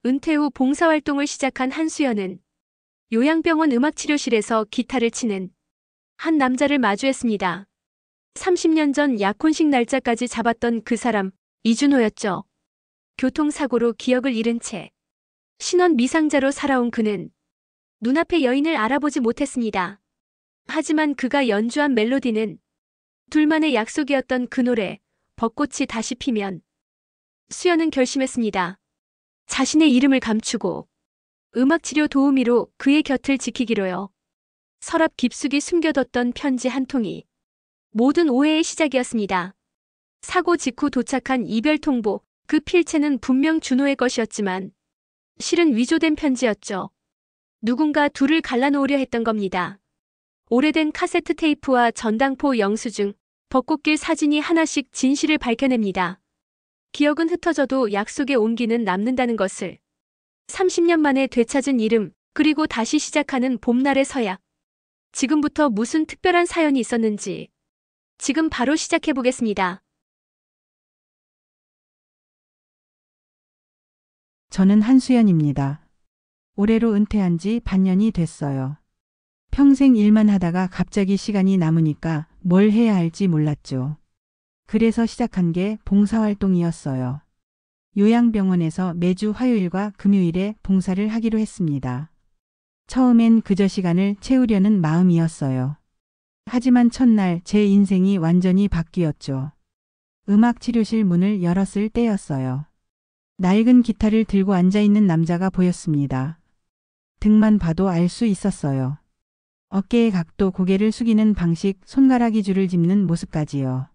은퇴 후 봉사활동을 시작한 한수연은 요양병원 음악치료실에서 기타를 치는 한 남자를 마주했습니다. 30년 전 약혼식 날짜까지 잡았던 그 사람, 이준호였죠. 교통사고로 기억을 잃은 채 신원 미상자로 살아온 그는 눈앞의 여인을 알아보지 못했습니다. 하지만 그가 연주한 멜로디는 둘만의 약속이었던 그 노래, 벚꽃이 다시 피면. 수연은 결심했습니다. 자신의 이름을 감추고 음악치료 도우미로 그의 곁을 지키기로요. 서랍 깊숙이 숨겨뒀던 편지 한 통이 모든 오해의 시작이었습니다. 사고 직후 도착한 이별 통보, 그 필체는 분명 준호의 것이었지만 실은 위조된 편지였죠. 누군가 둘을 갈라놓으려 했던 겁니다. 오래된 카세트 테이프와 전당포 영수증, 벚꽃길 사진이 하나씩 진실을 밝혀냅니다. 기억은 흩어져도 약속의 온기는 남는다는 것을. 30년 만에 되찾은 이름, 그리고 다시 시작하는 봄날의 서약. 지금부터 무슨 특별한 사연이 있었는지 지금 바로 시작해보겠습니다. 저는 한수연입니다. 올해로 은퇴한 지 반년이 됐어요. 평생 일만 하다가 갑자기 시간이 남으니까 뭘 해야 할지 몰랐죠. 그래서 시작한 게 봉사활동이었어요. 요양병원에서 매주 화요일과 금요일에 봉사를 하기로 했습니다. 처음엔 그저 시간을 채우려는 마음이었어요. 하지만 첫날 제 인생이 완전히 바뀌었죠. 음악치료실 문을 열었을 때였어요. 낡은 기타를 들고 앉아있는 남자가 보였습니다. 등만 봐도 알 수 있었어요. 어깨의 각도, 고개를 숙이는 방식, 손가락이 줄을 짚는 모습까지요.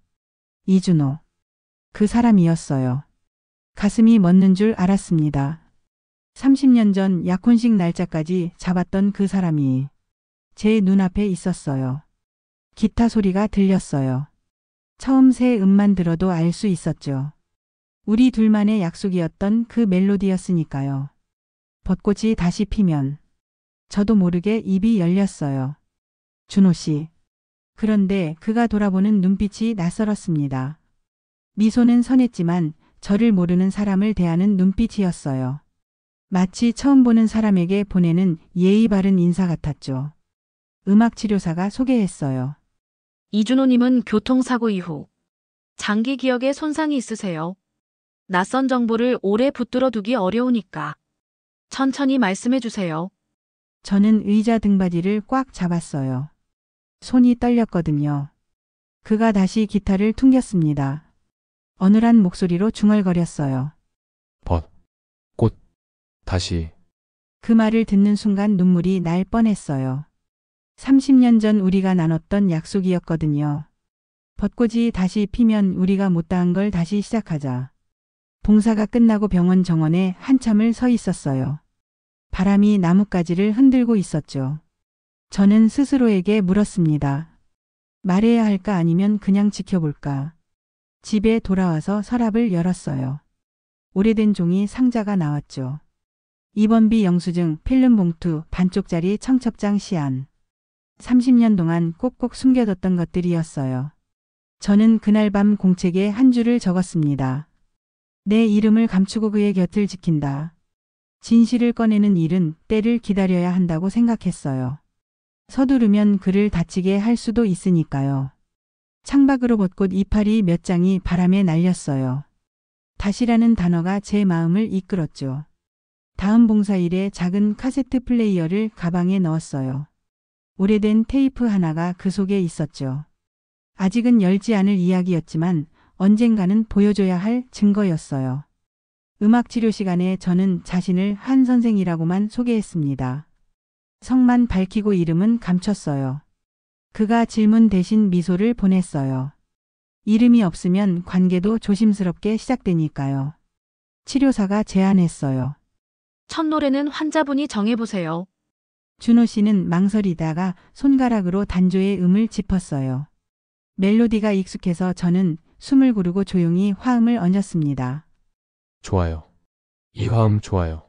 이준호. 그 사람이었어요. 가슴이 멎는 줄 알았습니다. 30년 전 약혼식 날짜까지 잡았던 그 사람이 제 눈앞에 있었어요. 기타 소리가 들렸어요. 처음 새 음만 들어도 알 수 있었죠. 우리 둘만의 약속이었던 그 멜로디였으니까요. 벚꽃이 다시 피면. 저도 모르게 입이 열렸어요. 준호 씨. 그런데 그가 돌아보는 눈빛이 낯설었습니다. 미소는 선했지만 저를 모르는 사람을 대하는 눈빛이었어요. 마치 처음 보는 사람에게 보내는 예의 바른 인사 같았죠. 음악치료사가 소개했어요. 이준호님은 교통사고 이후 장기 기억에 손상이 있으세요. 낯선 정보를 오래 붙들어 두기 어려우니까 천천히 말씀해 주세요. 저는 의자 등받이를 꽉 잡았어요. 손이 떨렸거든요. 그가 다시 기타를 퉁겼습니다. 어눌한 목소리로 중얼거렸어요. 꽃, 다시. 그 말을 듣는 순간 눈물이 날 뻔했어요. 30년 전 우리가 나눴던 약속이었거든요. 벚꽃이 다시 피면 우리가 못다한 걸 다시 시작하자. 봉사가 끝나고 병원 정원에 한참을 서 있었어요. 바람이 나뭇가지를 흔들고 있었죠. 저는 스스로에게 물었습니다. 말해야 할까 아니면 그냥 지켜볼까. 집에 돌아와서 서랍을 열었어요. 오래된 종이 상자가 나왔죠. 입원비 영수증, 필름 봉투, 반쪽짜리 청첩장 시안. 30년 동안 꼭꼭 숨겨뒀던 것들이었어요. 저는 그날 밤 공책에 한 줄을 적었습니다. 내 이름을 감추고 그의 곁을 지킨다. 진실을 꺼내는 일은 때를 기다려야 한다고 생각했어요. 서두르면 그를 다치게 할 수도 있으니까요. 창밖으로 벚꽃 이파리 몇 장이 바람에 날렸어요. 다시라는 단어가 제 마음을 이끌었죠. 다음 봉사일에 작은 카세트 플레이어를 가방에 넣었어요. 오래된 테이프 하나가 그 속에 있었죠. 아직은 열지 않을 이야기였지만 언젠가는 보여줘야 할 증거였어요. 음악치료 시간에 저는 자신을 한 선생이라고만 소개했습니다. 성만 밝히고 이름은 감췄어요. 그가 질문 대신 미소를 보냈어요. 이름이 없으면 관계도 조심스럽게 시작되니까요. 치료사가 제안했어요. 첫 노래는 환자분이 정해보세요. 준호 씨는 망설이다가 손가락으로 단조의 음을 짚었어요. 멜로디가 익숙해서 저는 숨을 고르고 조용히 화음을 얹었습니다. 좋아요. 이 화음 좋아요.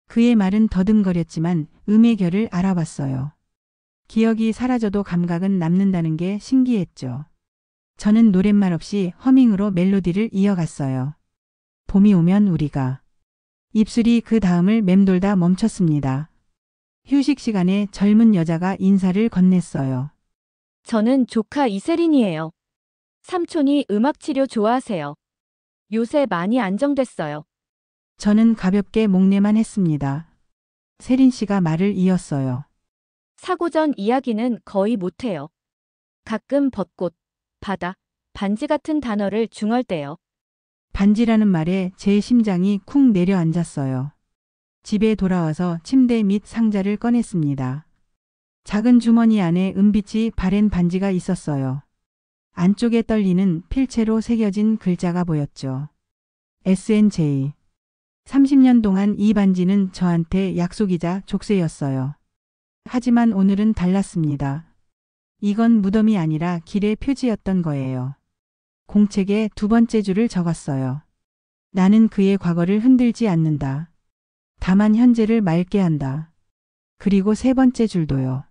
그의 말은 더듬거렸지만 음의 결을 알아봤어요. 기억이 사라져도 감각은 남는다는 게 신기했죠. 저는 노랫말 없이 허밍으로 멜로디를 이어갔어요. 봄이 오면 우리가 입술이 그 다음을 맴돌다 멈췄습니다. 휴식 시간에 젊은 여자가 인사를 건넸어요. 저는 조카 이세린이에요. 삼촌이 음악 치료 좋아하세요. 요새 많이 안정됐어요. 저는 가볍게 목례만 했습니다. 세린 씨가 말을 이었어요. 사고 전 이야기는 거의 못해요. 가끔 벚꽃, 바다, 반지 같은 단어를 중얼대요. 반지라는 말에 제 심장이 쿵 내려앉았어요. 집에 돌아와서 침대 밑 상자를 꺼냈습니다. 작은 주머니 안에 은빛이 바랜 반지가 있었어요. 안쪽에 떨리는 필체로 새겨진 글자가 보였죠. SNJ. 30년 동안 이 반지는 저한테 약속이자 족쇄였어요. 하지만 오늘은 달랐습니다. 이건 무덤이 아니라 길의 표지였던 거예요. 공책에 두 번째 줄을 적었어요. 나는 그의 과거를 흔들지 않는다. 다만 현재를 맑게 한다. 그리고 세 번째 줄도요.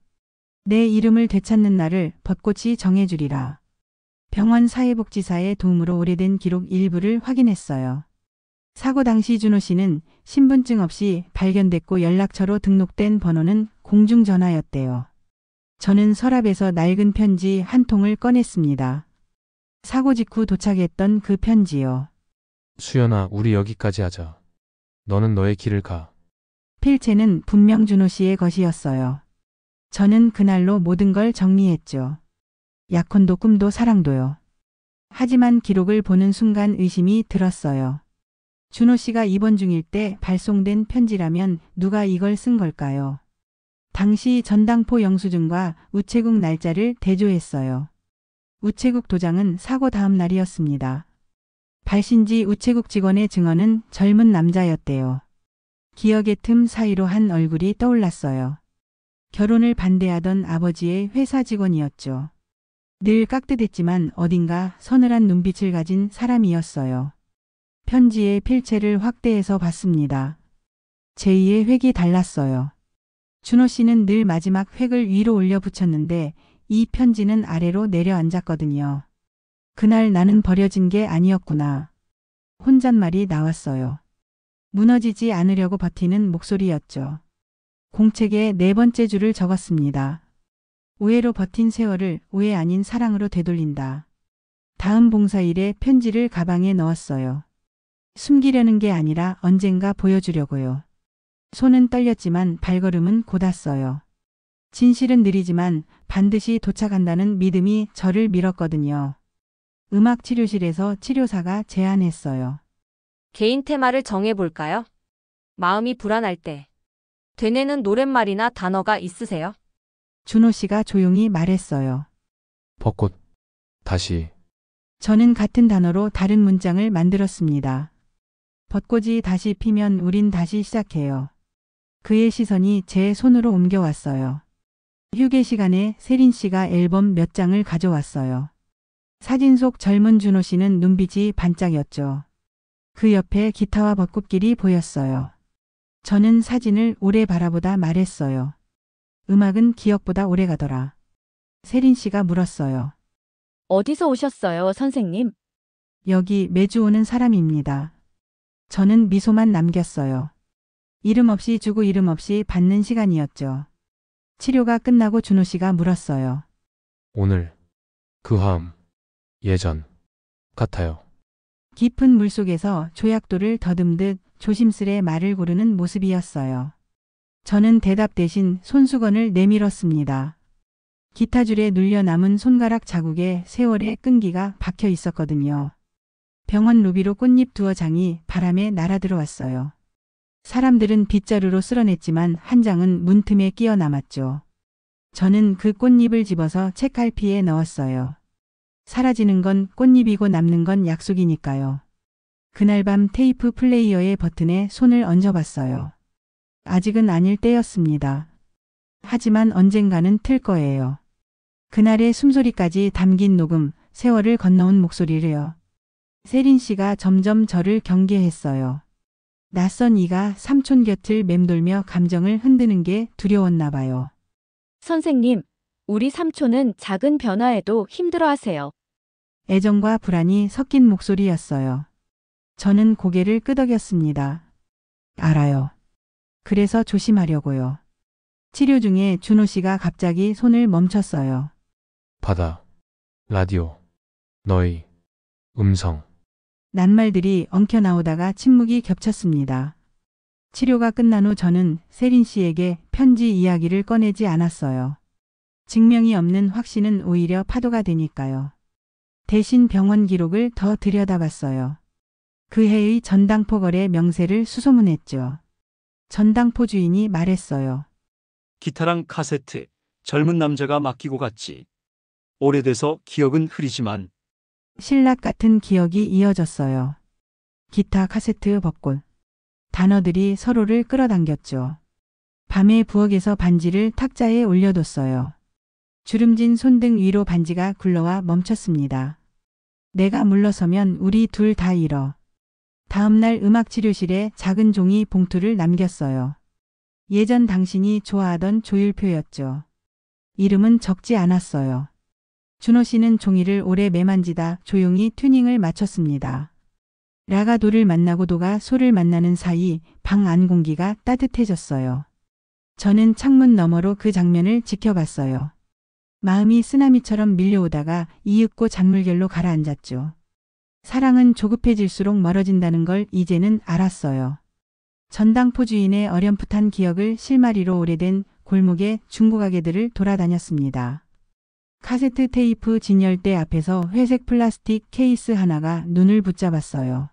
내 이름을 되찾는 날을 벚꽃이 정해주리라. 병원 사회복지사의 도움으로 오래된 기록 일부를 확인했어요. 사고 당시 준호 씨는 신분증 없이 발견됐고 연락처로 등록된 번호는 공중전화였대요. 저는 서랍에서 낡은 편지 한 통을 꺼냈습니다. 사고 직후 도착했던 그 편지요. 수연아, 우리 여기까지 하자. 너는 너의 길을 가. 필체는 분명 준호 씨의 것이었어요. 저는 그날로 모든 걸 정리했죠. 약혼도 꿈도 사랑도요. 하지만 기록을 보는 순간 의심이 들었어요. 준호 씨가 입원 중일 때 발송된 편지라면 누가 이걸 쓴 걸까요? 당시 전당포 영수증과 우체국 날짜를 대조했어요. 우체국 도장은 사고 다음 날이었습니다. 발신지 우체국 직원의 증언은 젊은 남자였대요. 기억의 틈 사이로 한 얼굴이 떠올랐어요. 결혼을 반대하던 아버지의 회사 직원이었죠. 늘 깍듯했지만 어딘가 서늘한 눈빛을 가진 사람이었어요. 편지의 필체를 확대해서 봤습니다. 제2의 획이 달랐어요. 준호 씨는 늘 마지막 획을 위로 올려 붙였는데 이 편지는 아래로 내려앉았거든요. 그날 나는 버려진 게 아니었구나. 혼잣말이 나왔어요. 무너지지 않으려고 버티는 목소리였죠. 공책에 네 번째 줄을 적었습니다. 오해로 버틴 세월을 오해 아닌 사랑으로 되돌린다. 다음 봉사일에 편지를 가방에 넣었어요. 숨기려는 게 아니라 언젠가 보여주려고요. 손은 떨렸지만 발걸음은 곧았어요. 진실은 느리지만 반드시 도착한다는 믿음이 저를 밀었거든요. 음악 치료실에서 치료사가 제안했어요. 개인 테마를 정해볼까요? 마음이 불안할 때. 되뇌는 노랫말이나 단어가 있으세요? 준호 씨가 조용히 말했어요. 벚꽃. 다시. 저는 같은 단어로 다른 문장을 만들었습니다. 벚꽃이 다시 피면 우린 다시 시작해요. 그의 시선이 제 손으로 옮겨왔어요. 휴게 시간에 세린 씨가 앨범 몇 장을 가져왔어요. 사진 속 젊은 준호 씨는 눈빛이 반짝였죠. 그 옆에 기타와 벚꽃길이 보였어요. 저는 사진을 오래 바라보다 말했어요. 음악은 기억보다 오래 가더라. 세린 씨가 물었어요. 어디서 오셨어요, 선생님? 여기 매주 오는 사람입니다. 저는 미소만 남겼어요. 이름 없이 주고 이름 없이 받는 시간이었죠. 치료가 끝나고 준호 씨가 물었어요. 오늘 그 화음 예전 같아요. 깊은 물속에서 조약돌을 더듬듯 조심스레 말을 고르는 모습이었어요. 저는 대답 대신 손수건을 내밀었습니다. 기타줄에 눌려 남은 손가락 자국에 세월의 끈기가 박혀 있었거든요. 병원 로비로 꽃잎 두어 장이 바람에 날아들어왔어요. 사람들은 빗자루로 쓸어냈지만 한 장은 문틈에 끼어 남았죠. 저는 그 꽃잎을 집어서 책갈피에 넣었어요. 사라지는 건 꽃잎이고 남는 건 약속이니까요. 그날 밤 테이프 플레이어의 버튼에 손을 얹어봤어요. 아직은 아닐 때였습니다. 하지만 언젠가는 틀 거예요. 그날의 숨소리까지 담긴 녹음, 세월을 건너온 목소리를요. 세린 씨가 점점 저를 경계했어요. 낯선 이가 삼촌 곁을 맴돌며 감정을 흔드는 게 두려웠나 봐요. 선생님, 우리 삼촌은 작은 변화에도 힘들어하세요. 애정과 불안이 섞인 목소리였어요. 저는 고개를 끄덕였습니다. 알아요. 그래서 조심하려고요. 치료 중에 준호 씨가 갑자기 손을 멈췄어요. 받아. 라디오. 너의 음성. 낱말들이 엉켜 나오다가 침묵이 겹쳤습니다. 치료가 끝난 후 저는 세린 씨에게 편지 이야기를 꺼내지 않았어요. 증명이 없는 확신은 오히려 파도가 되니까요. 대신 병원 기록을 더 들여다봤어요. 그 해의 전당포 거래 명세를 수소문했죠. 전당포 주인이 말했어요. 기타랑 카세트, 젊은 남자가 맡기고 갔지. 오래돼서 기억은 흐리지만 신락 같은 기억이 이어졌어요. 기타, 카세트, 벚꽃. 단어들이 서로를 끌어당겼죠. 밤에 부엌에서 반지를 탁자에 올려뒀어요. 주름진 손등 위로 반지가 굴러와 멈췄습니다. 내가 물러서면 우리 둘 다 잃어. 다음날 음악치료실에 작은 종이 봉투를 남겼어요. 예전 당신이 좋아하던 조율표였죠. 이름은 적지 않았어요. 준호 씨는 종이를 오래 매만지다 조용히 튜닝을 마쳤습니다. 라가도를 만나고 도가 소를 만나는 사이 방 안 공기가 따뜻해졌어요. 저는 창문 너머로 그 장면을 지켜봤어요. 마음이 쓰나미처럼 밀려오다가 이윽고 잔물결로 가라앉았죠. 사랑은 조급해질수록 멀어진다는 걸 이제는 알았어요. 전당포 주인의 어렴풋한 기억을 실마리로 오래된 골목의 중고가게들을 돌아다녔습니다. 카세트 테이프 진열대 앞에서 회색 플라스틱 케이스 하나가 눈을 붙잡았어요.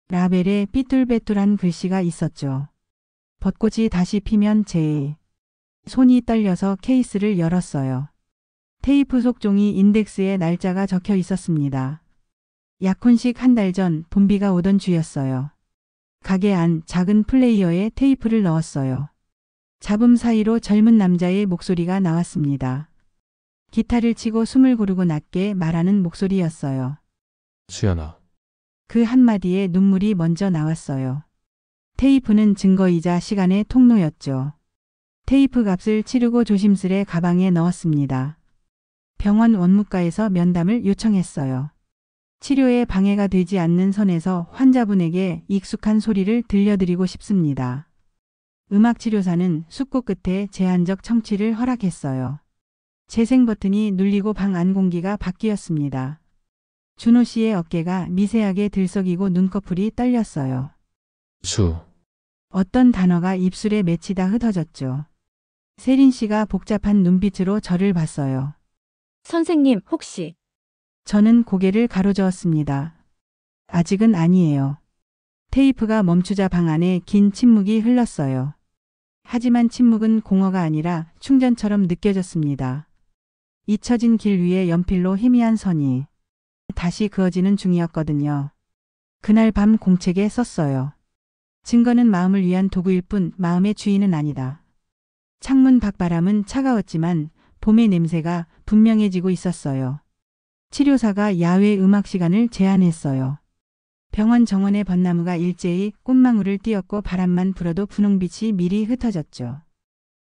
라벨에 삐뚤빼뚤한 글씨가 있었죠. 벚꽃이 다시 피면 제일. 손이 떨려서 케이스를 열었어요. 테이프 속 종이 인덱스에 날짜가 적혀 있었습니다. 약혼식 한 달 전 봄비가 오던 주였어요. 가게 안 작은 플레이어에 테이프를 넣었어요. 잡음 사이로 젊은 남자의 목소리가 나왔습니다. 기타를 치고 숨을 고르고 낮게 말하는 목소리였어요. 수연아. 그 한마디에 눈물이 먼저 나왔어요. 테이프는 증거이자 시간의 통로였죠. 테이프 값을 치르고 조심스레 가방에 넣었습니다. 병원 원무과에서 면담을 요청했어요. 치료에 방해가 되지 않는 선에서 환자분에게 익숙한 소리를 들려드리고 싶습니다. 음악치료사는 숙고 끝에 제한적 청취를 허락했어요. 재생 버튼이 눌리고 방 안 공기가 바뀌었습니다. 준호 씨의 어깨가 미세하게 들썩이고 눈꺼풀이 떨렸어요. 수. 어떤 단어가 입술에 맺히다 흩어졌죠. 세린 씨가 복잡한 눈빛으로 저를 봤어요. 선생님, 혹시 저는 고개를 가로저었습니다. 아직은 아니에요. 테이프가 멈추자 방 안에 긴 침묵이 흘렀어요. 하지만 침묵은 공허가 아니라 충전처럼 느껴졌습니다. 잊혀진 길 위에 연필로 희미한 선이 다시 그어지는 중이었거든요. 그날 밤 공책에 썼어요. 증거는 마음을 위한 도구일 뿐 마음의 주인은 아니다. 창문 밖 바람은 차가웠지만 봄의 냄새가 분명해지고 있었어요. 치료사가 야외 음악 시간을 제안했어요. 병원 정원의 벚나무가 일제히 꽃망울을 띄었고 바람만 불어도 분홍빛이 미리 흩어졌죠.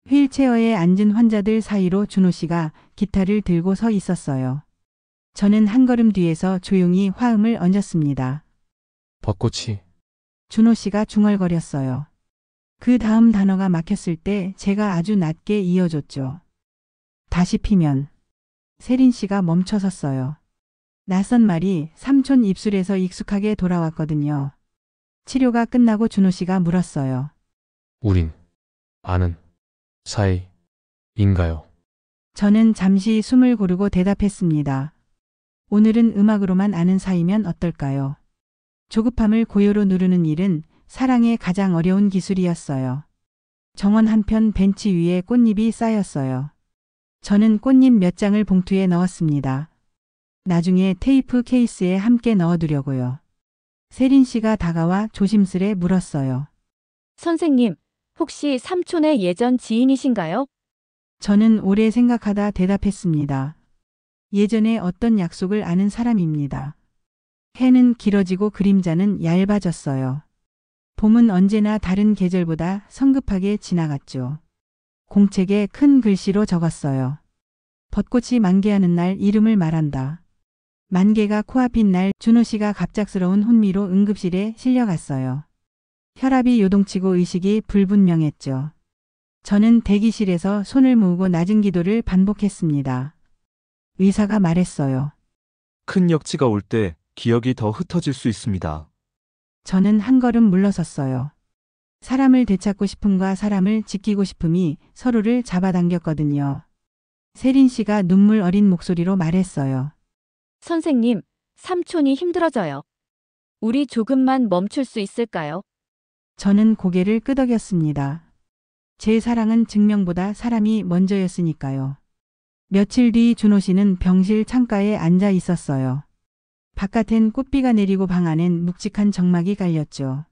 휠체어에 앉은 환자들 사이로 준호 씨가 기타를 들고 서 있었어요. 저는 한 걸음 뒤에서 조용히 화음을 얹었습니다. 벚꽃이. 준호 씨가 중얼거렸어요. 그 다음 단어가 막혔을 때 제가 아주 낮게 이어줬죠. 다시 피면. 세린 씨가 멈춰섰어요. 낯선 말이 삼촌 입술에서 익숙하게 돌아왔거든요. 치료가 끝나고 준호 씨가 물었어요. 우린 아는 사이인가요? 저는 잠시 숨을 고르고 대답했습니다. 오늘은 음악으로만 아는 사이면 어떨까요? 조급함을 고요로 누르는 일은 사랑의 가장 어려운 기술이었어요. 정원 한편 벤치 위에 꽃잎이 쌓였어요. 저는 꽃잎 몇 장을 봉투에 넣었습니다. 나중에 테이프 케이스에 함께 넣어두려고요. 세린 씨가 다가와 조심스레 물었어요. 선생님, 혹시 삼촌의 예전 지인이신가요? 저는 오래 생각하다 대답했습니다. 예전에 어떤 약속을 아는 사람입니다. 해는 길어지고 그림자는 얇아졌어요. 봄은 언제나 다른 계절보다 성급하게 지나갔죠. 공책에 큰 글씨로 적었어요. 벚꽃이 만개하는 날 이름을 말한다. 만개가 코앞인 날 준호 씨가 갑작스러운 혼미로 응급실에 실려갔어요. 혈압이 요동치고 의식이 불분명했죠. 저는 대기실에서 손을 모으고 낮은 기도를 반복했습니다. 의사가 말했어요. 큰 역치가 올 때 기억이 더 흩어질 수 있습니다. 저는 한 걸음 물러섰어요. 사람을 되찾고 싶음과 사람을 지키고 싶음이 서로를 잡아당겼거든요. 세린 씨가 눈물 어린 목소리로 말했어요. 선생님, 삼촌이 힘들어져요. 우리 조금만 멈출 수 있을까요? 저는 고개를 끄덕였습니다. 제 사랑은 증명보다 사람이 먼저였으니까요. 며칠 뒤 준호 씨는 병실 창가에 앉아 있었어요. 바깥엔 꽃비가 내리고 방 안엔 묵직한 정막이 깔렸죠.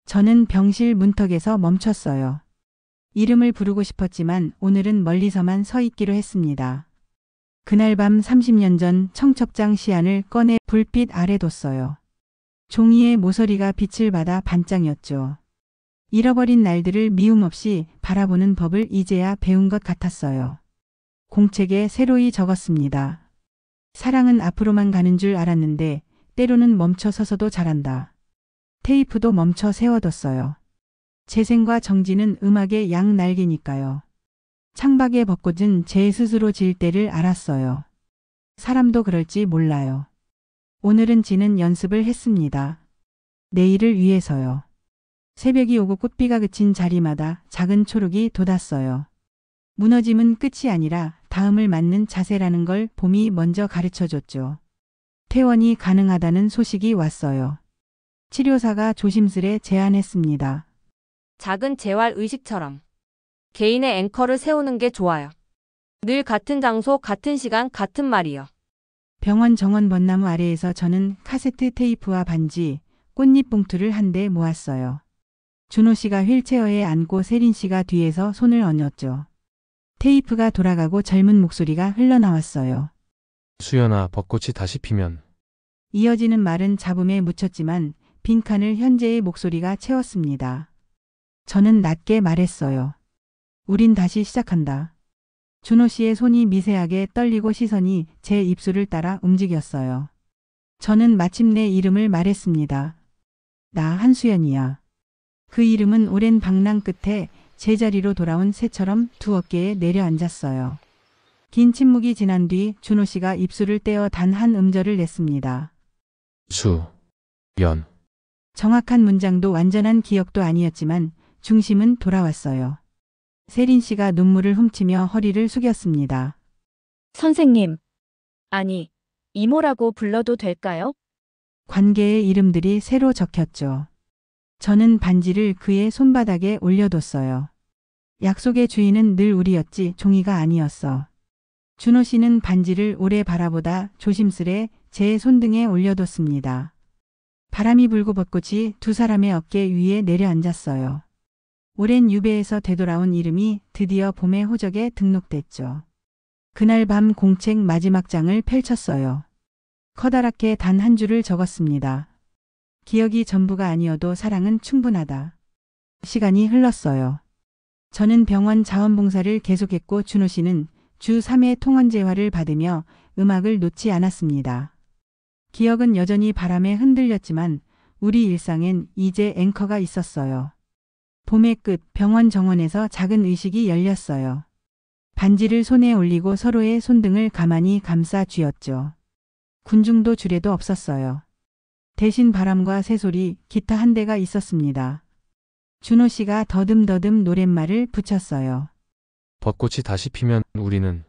저는 병실 문턱에서 멈췄어요. 이름을 부르고 싶었지만 오늘은 멀리서만 서 있기로 했습니다. 그날 밤 30년 전 청첩장 시안을 꺼내 불빛 아래 뒀어요. 종이의 모서리가 빛을 받아 반짝였죠. 잃어버린 날들을 미움 없이 바라보는 법을 이제야 배운 것 같았어요. 공책에 새로이 적었습니다. 사랑은 앞으로만 가는 줄 알았는데 때로는 멈춰 서서도 잘한다. 테이프도 멈춰 세워뒀어요. 재생과 정지는 음악의 양날개니까요. 창밖의 벚꽃은 제 스스로 질 때를 알았어요. 사람도 그럴지 몰라요. 오늘은 지는 연습을 했습니다. 내일을 위해서요. 새벽이 오고 꽃비가 그친 자리마다 작은 초록이 돋았어요. 무너짐은 끝이 아니라 다음을 맞는 자세라는 걸 봄이 먼저 가르쳐줬죠. 퇴원이 가능하다는 소식이 왔어요. 치료사가 조심스레 제안했습니다. 작은 재활 의식처럼 개인의 앵커를 세우는 게 좋아요. 늘 같은 장소, 같은 시간, 같은 말이요. 병원 정원 벚나무 아래에서 저는 카세트 테이프와 반지, 꽃잎 봉투를 한데 모았어요. 준호 씨가 휠체어에 앉고 세린 씨가 뒤에서 손을 얹었죠. 테이프가 돌아가고 젊은 목소리가 흘러나왔어요. 수연아, 벚꽃이 다시 피면 이어지는 말은 잡음에 묻혔지만 빈칸을 현재의 목소리가 채웠습니다. 저는 낮게 말했어요. 우린 다시 시작한다. 준호 씨의 손이 미세하게 떨리고 시선이 제 입술을 따라 움직였어요. 저는 마침내 이름을 말했습니다. 나 한수연이야. 그 이름은 오랜 방랑 끝에 제자리로 돌아온 새처럼 두 어깨에 내려앉았어요. 긴 침묵이 지난 뒤 준호 씨가 입술을 떼어 단 한 음절을 냈습니다. 수연. 정확한 문장도 완전한 기억도 아니었지만 중심은 돌아왔어요. 세린 씨가 눈물을 훔치며 허리를 숙였습니다. 선생님. 아니, 이모라고 불러도 될까요? 관계의 이름들이 새로 적혔죠. 저는 반지를 그의 손바닥에 올려뒀어요. 약속의 주인은 늘 우리였지 종이가 아니었어. 준호 씨는 반지를 오래 바라보다 조심스레 제 손등에 올려뒀습니다. 바람이 불고 벚꽃이 두 사람의 어깨 위에 내려앉았어요. 오랜 유배에서 되돌아온 이름이 드디어 봄의 호적에 등록됐죠. 그날 밤 공책 마지막 장을 펼쳤어요. 커다랗게 단 한 줄을 적었습니다. 기억이 전부가 아니어도 사랑은 충분하다. 시간이 흘렀어요. 저는 병원 자원봉사를 계속했고 준호 씨는 주 3회 통원 재활을 받으며 음악을 놓지 않았습니다. 기억은 여전히 바람에 흔들렸지만 우리 일상엔 이제 앵커가 있었어요. 봄의 끝 병원 정원에서 작은 의식이 열렸어요. 반지를 손에 올리고 서로의 손등을 가만히 감싸 쥐었죠. 군중도 주례도 없었어요. 대신 바람과 새소리, 기타 한 대가 있었습니다. 준호 씨가 더듬더듬 노랫말을 붙였어요. 벚꽃이 다시 피면 우리는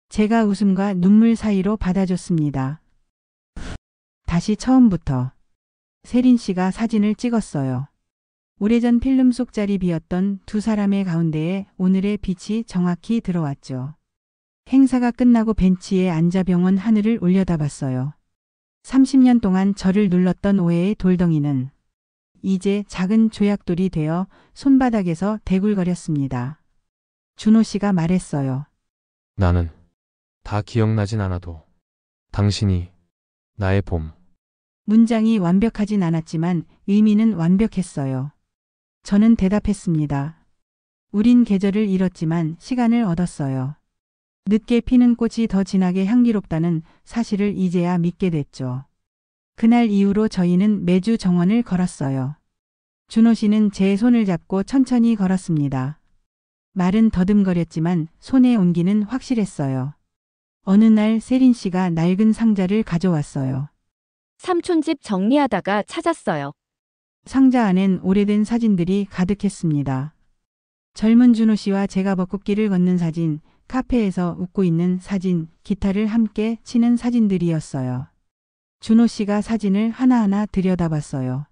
제가 웃음과 눈물 사이로 받아줬습니다. 다시 처음부터. 세린 씨가 사진을 찍었어요. 오래전 필름 속 자리 비었던 두 사람의 가운데에 오늘의 빛이 정확히 들어왔죠. 행사가 끝나고 벤치에 앉아 병원 하늘을 올려다봤어요. 30년 동안 저를 눌렀던 오해의 돌덩이는 이제 작은 조약돌이 되어 손바닥에서 대굴거렸습니다. 준호 씨가 말했어요. 나는 다 기억나진 않아도 당신이 나의 봄. 문장이 완벽하진 않았지만 의미는 완벽했어요. 저는 대답했습니다. 우린 계절을 잃었지만 시간을 얻었어요. 늦게 피는 꽃이 더 진하게 향기롭다는 사실을 이제야 믿게 됐죠. 그날 이후로 저희는 매주 정원을 걸었어요. 준호 씨는 제 손을 잡고 천천히 걸었습니다. 말은 더듬거렸지만 손의 온기는 확실했어요. 어느 날 세린 씨가 낡은 상자를 가져왔어요. 삼촌 집 정리하다가 찾았어요. 상자 안엔 오래된 사진들이 가득했습니다. 젊은 준호 씨와 제가 벚꽃길을 걷는 사진, 카페에서 웃고 있는 사진, 기타를 함께 치는 사진들이었어요. 준호 씨가 사진을 하나하나 들여다봤어요.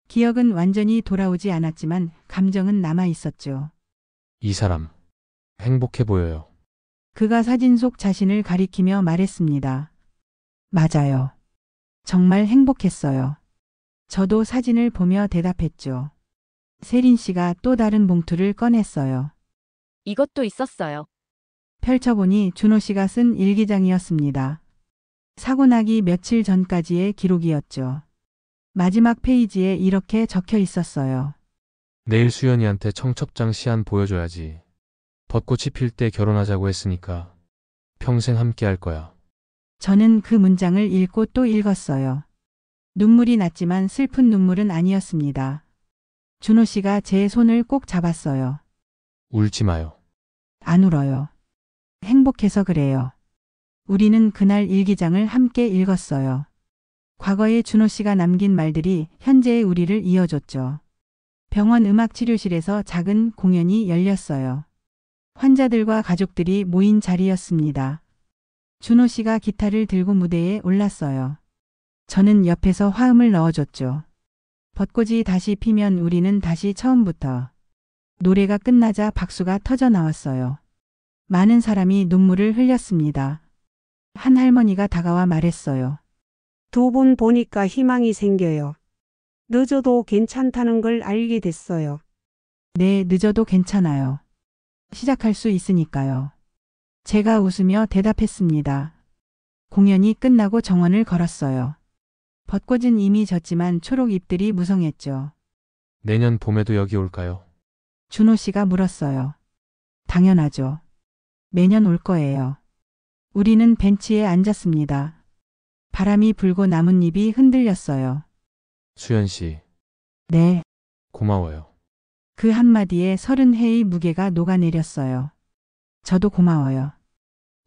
기억은 완전히 돌아오지 않았지만 감정은 남아 있었죠. 이 사람 행복해 보여요. 그가 사진 속 자신을 가리키며 말했습니다. 맞아요. 정말 행복했어요. 저도 사진을 보며 대답했죠. 세린 씨가 또 다른 봉투를 꺼냈어요. 이것도 있었어요. 펼쳐보니 준호 씨가 쓴 일기장이었습니다. 사고 나기 며칠 전까지의 기록이었죠. 마지막 페이지에 이렇게 적혀 있었어요. 내일 수연이한테 청첩장 시안 보여줘야지. 벚꽃이 필 때 결혼하자고 했으니까 평생 함께 할 거야. 저는 그 문장을 읽고 또 읽었어요. 눈물이 났지만 슬픈 눈물은 아니었습니다. 준호 씨가 제 손을 꼭 잡았어요. 울지 마요. 안 울어요. 행복해서 그래요. 우리는 그날 일기장을 함께 읽었어요. 과거에 준호 씨가 남긴 말들이 현재의 우리를 이어줬죠. 병원 음악치료실에서 작은 공연이 열렸어요. 환자들과 가족들이 모인 자리였습니다. 준호 씨가 기타를 들고 무대에 올랐어요. 저는 옆에서 화음을 넣어줬죠. 벚꽃이 다시 피면 우리는 다시 처음부터. 노래가 끝나자 박수가 터져 나왔어요. 많은 사람이 눈물을 흘렸습니다. 한 할머니가 다가와 말했어요. 두 분 보니까 희망이 생겨요. 늦어도 괜찮다는 걸 알게 됐어요. 네, 늦어도 괜찮아요. 시작할 수 있으니까요. 제가 웃으며 대답했습니다. 공연이 끝나고 정원을 걸었어요. 벚꽃은 이미 졌지만 초록 잎들이 무성했죠. 내년 봄에도 여기 올까요? 준호 씨가 물었어요. 당연하죠. 매년 올 거예요. 우리는 벤치에 앉았습니다. 바람이 불고 나뭇잎이 흔들렸어요. 수연 씨, 네. 고마워요. 그 한마디에 30해의 무게가 녹아내렸어요. 저도 고마워요.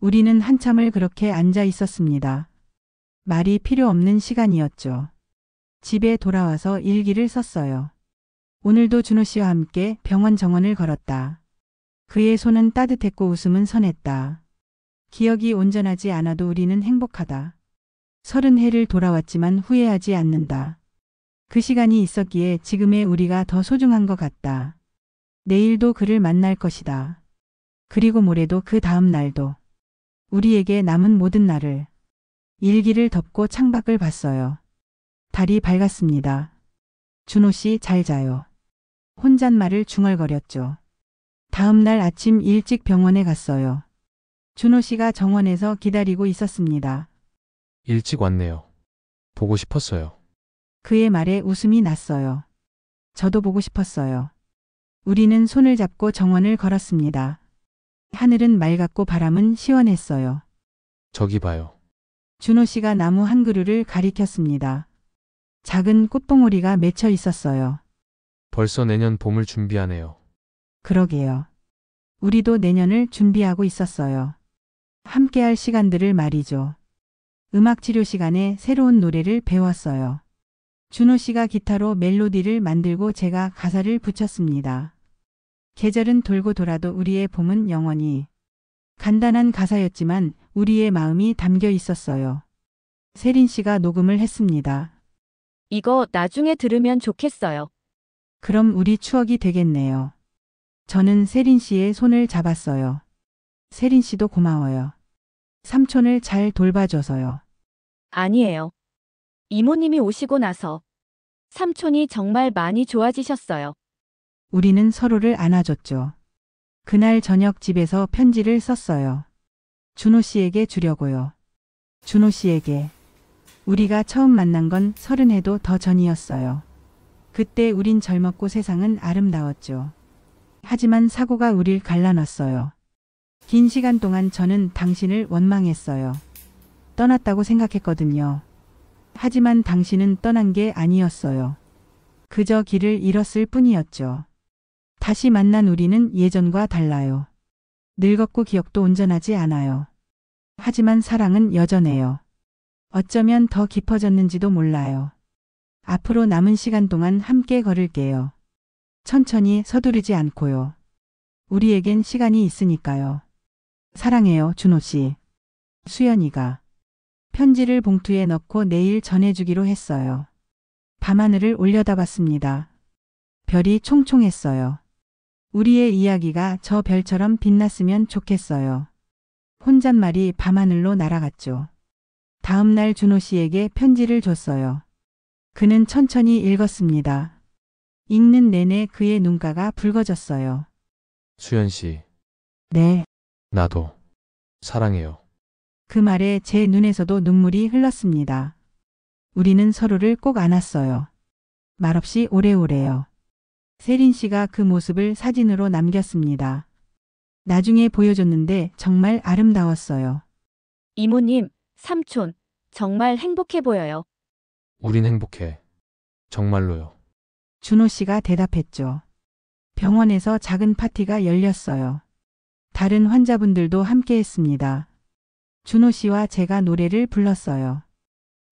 우리는 한참을 그렇게 앉아 있었습니다. 말이 필요 없는 시간이었죠. 집에 돌아와서 일기를 썼어요. 오늘도 준호 씨와 함께 병원 정원을 걸었다. 그의 손은 따뜻했고 웃음은 선했다. 기억이 온전하지 않아도 우리는 행복하다. 30해를 돌아왔지만 후회하지 않는다. 그 시간이 있었기에 지금의 우리가 더 소중한 것 같다. 내일도 그를 만날 것이다. 그리고 모레도 그 다음 날도. 우리에게 남은 모든 날을. 일기를 덮고 창밖을 봤어요. 달이 밝았습니다. 준호 씨 잘 자요. 혼잣말을 중얼거렸죠. 다음 날 아침 일찍 병원에 갔어요. 준호 씨가 정원에서 기다리고 있었습니다. 일찍 왔네요. 보고 싶었어요. 그의 말에 웃음이 났어요. 저도 보고 싶었어요. 우리는 손을 잡고 정원을 걸었습니다. 하늘은 맑았고 바람은 시원했어요. 저기 봐요. 준호 씨가 나무 한 그루를 가리켰습니다. 작은 꽃봉오리가 맺혀 있었어요. 벌써 내년 봄을 준비하네요. 그러게요. 우리도 내년을 준비하고 있었어요. 함께할 시간들을 말이죠. 음악 치료 시간에 새로운 노래를 배웠어요. 준호 씨가 기타로 멜로디를 만들고 제가 가사를 붙였습니다. 계절은 돌고 돌아도 우리의 봄은 영원히. 간단한 가사였지만 우리의 마음이 담겨 있었어요. 세린 씨가 녹음을 했습니다. 이거 나중에 들으면 좋겠어요. 그럼 우리 추억이 되겠네요. 저는 세린 씨의 손을 잡았어요. 세린 씨도 고마워요. 삼촌을 잘 돌봐줘서요. 아니에요. 이모님이 오시고 나서 삼촌이 정말 많이 좋아지셨어요. 우리는 서로를 안아줬죠. 그날 저녁 집에서 편지를 썼어요. 준호 씨에게 주려고요. 준호 씨에게. 우리가 처음 만난 건 30해도 더 전이었어요. 그때 우린 젊었고 세상은 아름다웠죠. 하지만 사고가 우릴 갈라놨어요. 긴 시간 동안 저는 당신을 원망했어요. 떠났다고 생각했거든요. 하지만 당신은 떠난 게 아니었어요. 그저 길을 잃었을 뿐이었죠. 다시 만난 우리는 예전과 달라요. 늙었고 기억도 온전하지 않아요. 하지만 사랑은 여전해요. 어쩌면 더 깊어졌는지도 몰라요. 앞으로 남은 시간 동안 함께 걸을게요. 천천히 서두르지 않고요. 우리에겐 시간이 있으니까요. 사랑해요, 준호 씨. 수연이가 편지를 봉투에 넣고 내일 전해주기로 했어요. 밤하늘을 올려다봤습니다. 별이 총총했어요. 우리의 이야기가 저 별처럼 빛났으면 좋겠어요. 혼잣말이 밤하늘로 날아갔죠. 다음 날 준호 씨에게 편지를 줬어요. 그는 천천히 읽었습니다. 읽는 내내 그의 눈가가 붉어졌어요. 수연 씨, 네. 나도 사랑해요. 그 말에 제 눈에서도 눈물이 흘렀습니다. 우리는 서로를 꼭 안았어요. 말없이 오래오래요. 세린 씨가 그 모습을 사진으로 남겼습니다. 나중에 보여줬는데 정말 아름다웠어요. 이모님, 삼촌, 정말 행복해 보여요. 우린 행복해. 정말로요. 준호 씨가 대답했죠. 병원에서 작은 파티가 열렸어요. 다른 환자분들도 함께 했습니다. 준호 씨와 제가 노래를 불렀어요.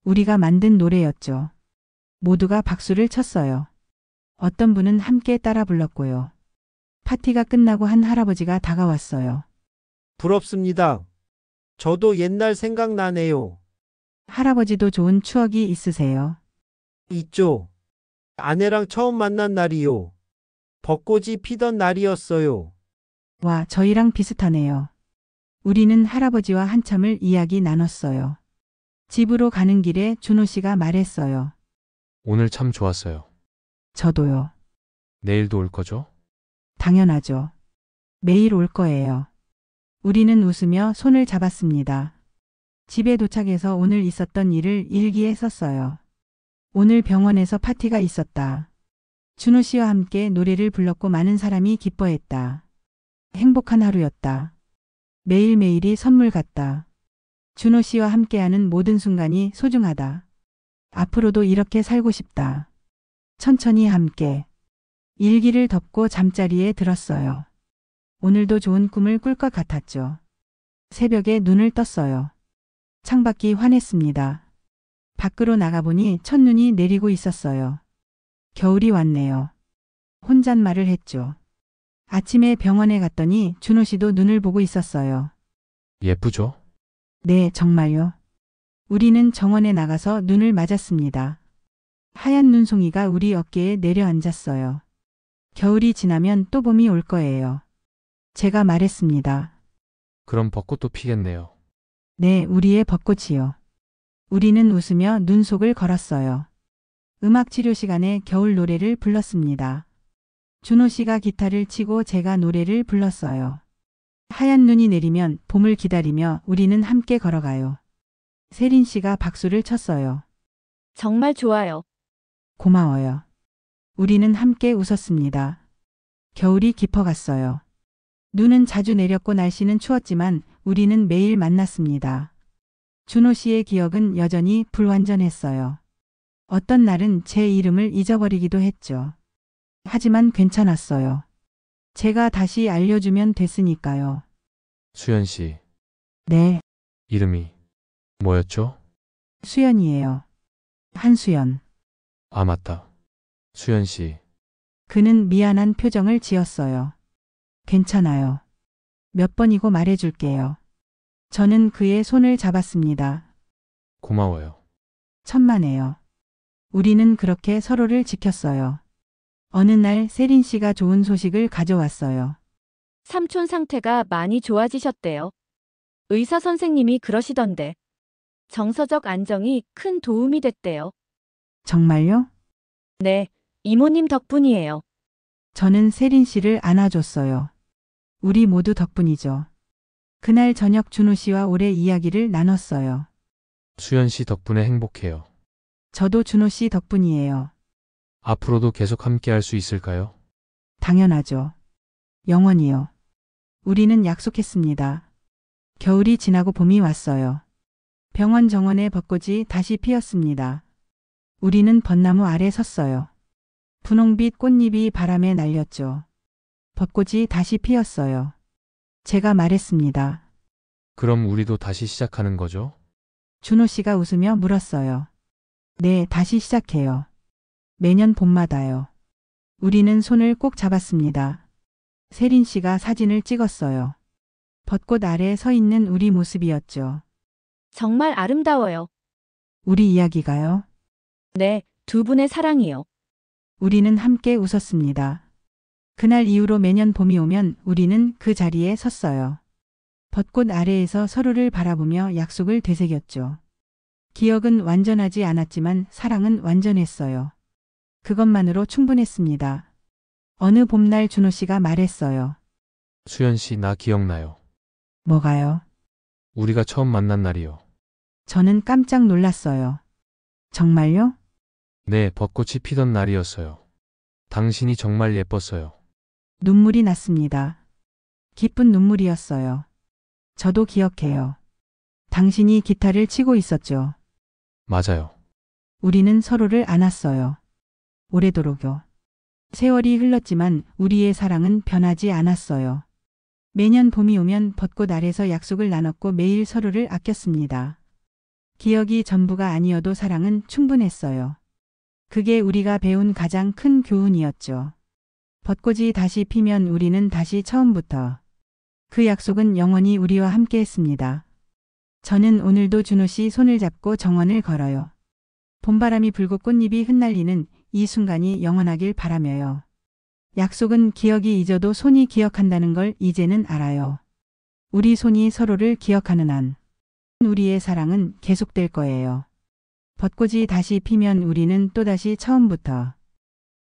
우리가 만든 노래였죠. 모두가 박수를 쳤어요. 어떤 분은 함께 따라 불렀고요. 파티가 끝나고 한 할아버지가 다가왔어요. 부럽습니다. 저도 옛날 생각나네요. 할아버지도 좋은 추억이 있으세요? 있죠. 아내랑 처음 만난 날이요. 벚꽃이 피던 날이었어요. 와, 저희랑 비슷하네요. 우리는 할아버지와 한참을 이야기 나눴어요. 집으로 가는 길에 준호 씨가 말했어요. 오늘 참 좋았어요. 저도요. 내일도 올 거죠? 당연하죠. 매일 올 거예요. 우리는 웃으며 손을 잡았습니다. 집에 도착해서 오늘 있었던 일을 일기에 썼어요. 오늘 병원에서 파티가 있었다. 준호 씨와 함께 노래를 불렀고 많은 사람이 기뻐했다. 행복한 하루였다. 매일매일이 선물 같다. 준호 씨와 함께하는 모든 순간이 소중하다. 앞으로도 이렇게 살고 싶다. 천천히 함께. 일기를 덮고 잠자리에 들었어요. 오늘도 좋은 꿈을 꿀 것 같았죠. 새벽에 눈을 떴어요. 창밖이 환했습니다. 밖으로 나가보니 첫눈이 내리고 있었어요. 겨울이 왔네요. 혼잣말을 했죠. 아침에 병원에 갔더니 준호 씨도 눈을 보고 있었어요. 예쁘죠? 네, 정말요. 우리는 정원에 나가서 눈을 맞았습니다. 하얀 눈송이가 우리 어깨에 내려앉았어요. 겨울이 지나면 또 봄이 올 거예요. 제가 말했습니다. 그럼 벚꽃도 피겠네요. 네, 우리의 벚꽃이요. 우리는 웃으며 눈속을 걸었어요. 음악 치료 시간에 겨울 노래를 불렀습니다. 준호 씨가 기타를 치고 제가 노래를 불렀어요. 하얀 눈이 내리면 봄을 기다리며 우리는 함께 걸어가요. 세린 씨가 박수를 쳤어요. 정말 좋아요. 고마워요. 우리는 함께 웃었습니다. 겨울이 깊어갔어요. 눈은 자주 내렸고 날씨는 추웠지만 우리는 매일 만났습니다. 준호 씨의 기억은 여전히 불완전했어요. 어떤 날은 제 이름을 잊어버리기도 했죠. 하지만 괜찮았어요. 제가 다시 알려주면 됐으니까요. 수연 씨, 네, 이름이 뭐였죠? 수연이에요. 한수연. 아, 맞다. 수연 씨, 그는 미안한 표정을 지었어요. 괜찮아요. 몇 번이고 말해줄게요. 저는 그의 손을 잡았습니다. 고마워요. 천만에요. 우리는 그렇게 서로를 지켰어요. 어느 날 세린 씨가 좋은 소식을 가져왔어요. 삼촌 상태가 많이 좋아지셨대요. 의사 선생님이 그러시던데. 정서적 안정이 큰 도움이 됐대요. 정말요? 네, 이모님 덕분이에요. 저는 세린 씨를 안아줬어요. 우리 모두 덕분이죠. 그날 저녁 준호 씨와 오래 이야기를 나눴어요. 수연 씨 덕분에 행복해요. 저도 준호 씨 덕분이에요. 앞으로도 계속 함께 할 수 있을까요? 당연하죠. 영원히요. 우리는 약속했습니다. 겨울이 지나고 봄이 왔어요. 병원 정원의 벚꽃이 다시 피었습니다. 우리는 벚나무 아래 섰어요. 분홍빛 꽃잎이 바람에 날렸죠. 벚꽃이 다시 피었어요. 제가 말했습니다. 그럼 우리도 다시 시작하는 거죠? 준호 씨가 웃으며 물었어요. 네, 다시 시작해요. 매년 봄마다요. 우리는 손을 꼭 잡았습니다. 세린 씨가 사진을 찍었어요. 벚꽃 아래 서 있는 우리 모습이었죠. 정말 아름다워요. 우리 이야기가요. 네, 두 분의 사랑이요. 우리는 함께 웃었습니다. 그날 이후로 매년 봄이 오면 우리는 그 자리에 섰어요. 벚꽃 아래에서 서로를 바라보며 약속을 되새겼죠. 기억은 완전하지 않았지만 사랑은 완전했어요. 그것만으로 충분했습니다. 어느 봄날 준호 씨가 말했어요. 수연 씨, 나 기억나요. 뭐가요? 우리가 처음 만난 날이요. 저는 깜짝 놀랐어요. 정말요? 네, 벚꽃이 피던 날이었어요. 당신이 정말 예뻤어요. 눈물이 났습니다. 기쁜 눈물이었어요. 저도 기억해요. 당신이 기타를 치고 있었죠. 맞아요. 우리는 서로를 안았어요. 오래도록요. 세월이 흘렀지만 우리의 사랑은 변하지 않았어요. 매년 봄이 오면 벚꽃 아래서 약속을 나눴고 매일 서로를 아꼈습니다. 기억이 전부가 아니어도 사랑은 충분했어요. 그게 우리가 배운 가장 큰 교훈이었죠. 벚꽃이 다시 피면 우리는 다시 처음부터. 그 약속은 영원히 우리와 함께 했습니다. 저는 오늘도 준호 씨 손을 잡고 정원을 걸어요. 봄바람이 불고 꽃잎이 흩날리는 이 순간이 영원하길 바라며요. 약속은 기억이 잊어도 손이 기억한다는 걸 이제는 알아요. 우리 손이 서로를 기억하는 한 우리의 사랑은 계속될 거예요. 벚꽃이 다시 피면 우리는 또다시 처음부터